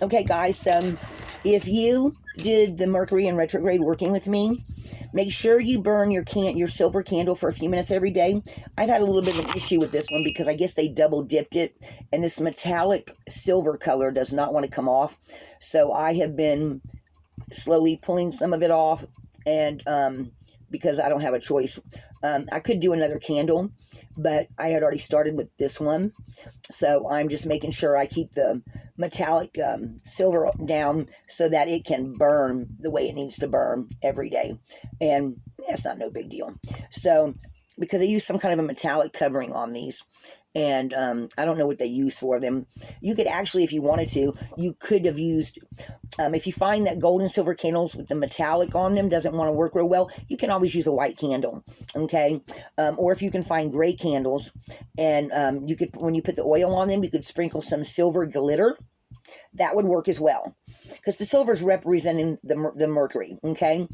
Okay, guys, so if you did the Mercury in retrograde working with me, make sure you burn your silver candle for a few minutes every day. I've had a little bit of an issue with this one because I guess they double dipped it, and this metallic silver color does not want to come off. So I have been slowly pulling some of it off, and because I don't have a choice. I could do another candle, but I had already started with this one. So I'm just making sure I keep the metallic silver down so that it can burn the way it needs to burn every day. And that's not no big deal. So, because they use some kind of a metallic covering on these, and I don't know what they use for them. You could actually, if you wanted to, you could have used, if you find that gold and silver candles with the metallic on them doesn't want to work real well, you can always use a white candle, okay? Or if you can find gray candles, and you could, when you put the oil on them, you could sprinkle some silver glitter. That would work as well, because the silver is representing the mercury, okay?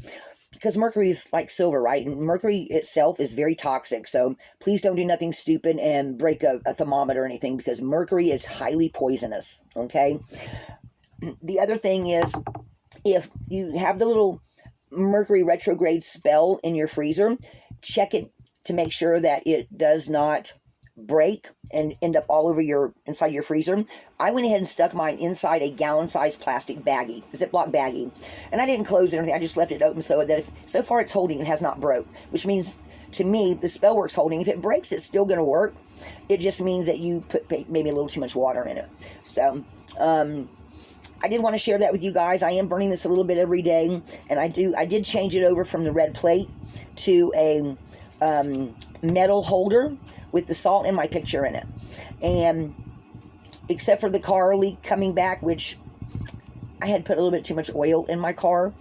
Because mercury is like silver, right? And mercury itself is very toxic. So please don't do nothing stupid and break a thermometer or anything, because mercury is highly poisonous, okay? The other thing is, if you have the little Mercury retrograde spell in your freezer, check it to make sure that it does not break and end up all over inside your freezer. I went ahead and stuck mine inside a gallon-sized plastic baggie, Ziploc baggie, and I didn't close it or anything. I just left it open so that so far it's holding and has not broke, which means to me the spell works holding. If it breaks, it's still going to work. It just means that you put maybe a little too much water in it. So I did want to share that with you guys. I am burning this a little bit every day, and I did change it over from the red plate to a metal holder with the salt and my picture in it. And except for the car leak coming back, which I had put a little bit too much oil in my car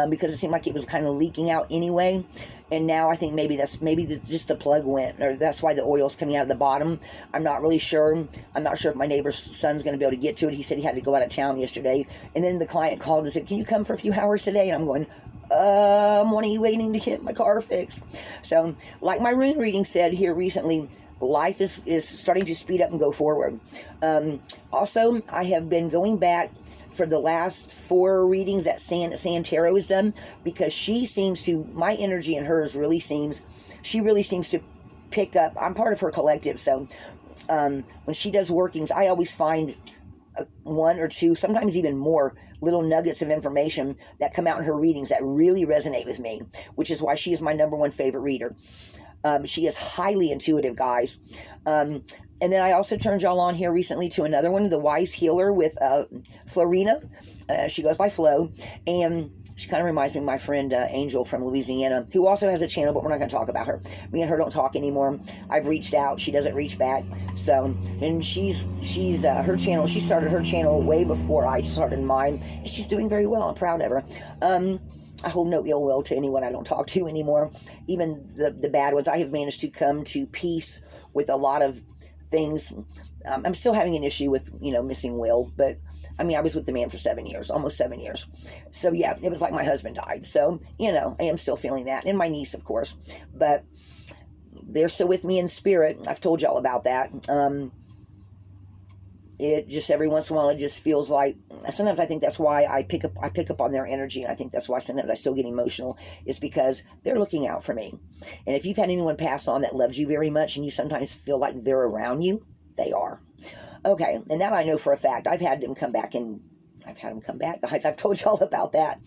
because it seemed like it was kind of leaking out anyway. And now I think maybe just the plug went, or that's why the oil's coming out of the bottom. I'm not really sure. I'm not sure if my neighbor's son's going to be able to get to it. He said he had to go out of town yesterday. And then the client called and said, "Can you come for a few hours today?" And I'm going, when are you waiting to get my car fixed? So, like my rune reading said here recently, life is starting to speed up and go forward. Also, I have been going back for the last 4 readings that San Tarot has done, because she seems to, my energy and hers really seems to pick up. I'm part of her collective, so when she does workings, I always find 1 or 2, sometimes even more, little nuggets of information that come out in her readings that really resonate with me, which is why she is my #1 favorite reader. She is highly intuitive, guys. And then I also turned y'all on here recently to another one, The Wise Healer with Florina. She goes by Flo, and she kind of reminds me of my friend Angel from Louisiana, who also has a channel, but we're not going to talk about her. Me and her don't talk anymore. I've reached out. She doesn't reach back. So, and she's her channel, she started her channel way before I started mine, and she's doing very well. I'm proud of her. I hold no ill will to anyone I don't talk to anymore, even the bad ones. I have managed to come to peace with a lot of things. I'm still having an issue with, missing Will, but I mean, I was with the man for 7 years, almost 7 years. So yeah, it was like my husband died. So, I am still feeling that. And my niece, of course, but they're still with me in spirit. I've told y'all about that. It just, every once in a while, it just feels like, sometimes I think that's why I pick up on their energy, and I think that's why sometimes I still get emotional, is because they're looking out for me. And if you've had anyone pass on that loves you very much, and you sometimes feel like they're around you, they are. Okay, and that I know for a fact. I've had them come back, guys. I've told y'all about that.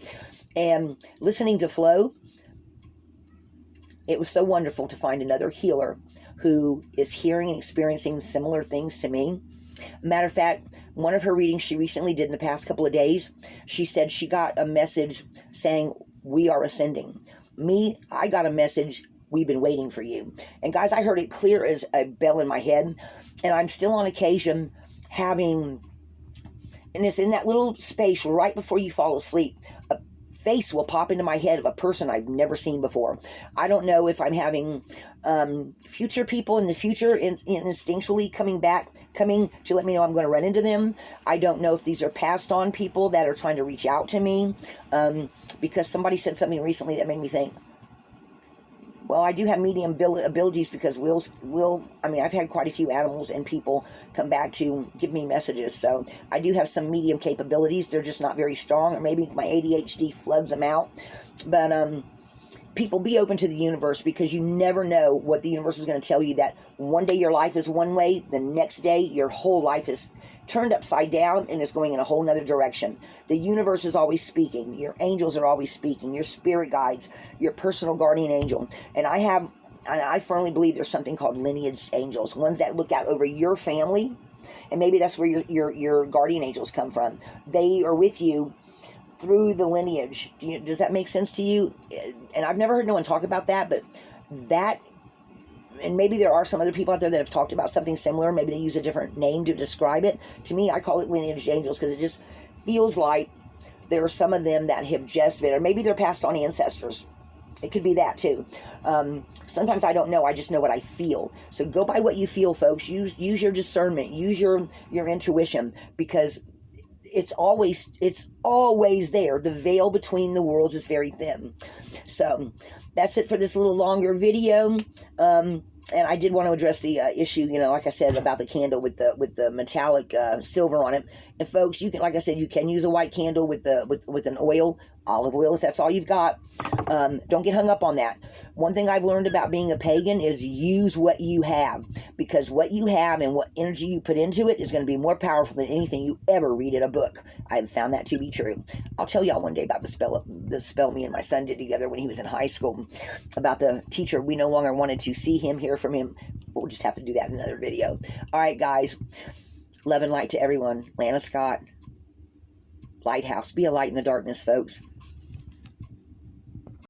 And listening to Flo, it was so wonderful to find another healer who is hearing and experiencing similar things to me. Matter of fact, one of her readings she recently did in the past couple of days, she said she got a message saying, "We are ascending." Me, I got a message, "We've been waiting for you." And guys, I heard it clear as a bell in my head, and I'm still on occasion having, and it's in that little space right before you fall asleep, a face will pop into my head of a person I've never seen before. I don't know if I'm having future people in the future instinctually coming to let me know I'm going to run into them. I don't know if these are passed on people that are trying to reach out to me, because somebody said something recently that made me think, Well, I do have medium abilities because I mean, I've had quite a few animals and people come back to give me messages. So I do have some medium capabilities. They're just not very strong, or maybe my ADHD floods them out. But people, be open to the universe, because you never know what the universe is going to tell you. That one day your life is one way, the next day your whole life is turned upside down and is going in a whole nother direction. The universe is always speaking. Your angels are always speaking. Your spirit guides, your personal guardian angel. And I firmly believe there's something called lineage angels, ones that look out over your family. And maybe that's where your guardian angels come from. They are with you through the lineage. Does that make sense to you? And I've never heard no one talk about that, but that, and maybe there are some other people out there that have talked about something similar. Maybe they use a different name to describe it. To me, I call it lineage angels, because it just feels like there are some of them that have just been, or maybe they're passed on ancestors. It could be that too. Sometimes I don't know. I just know what I feel. So go by what you feel, folks. Use your discernment. Use your intuition, because it's always there. The veil between the worlds is very thin. So that's it for this little longer video. And I did want to address the issue, like I said, about the candle with the metallic silver on it. And folks, you can, like I said, you can use a white candle with an olive oil, if that's all you've got. Don't get hung up on that. One thing I've learned about being a pagan is use what you have, because what you have and what energy you put into it is going to be more powerful than anything you ever read in a book. I've found that to be true. I'll tell y'all one day about the spell me and my son did together when he was in high school, about the teacher. We no longer wanted to see him, hear from him. We'll just have to do that in another video. All right, guys. Love and light to everyone. Lana Scott, Lighthouse. Be a light in the darkness, folks.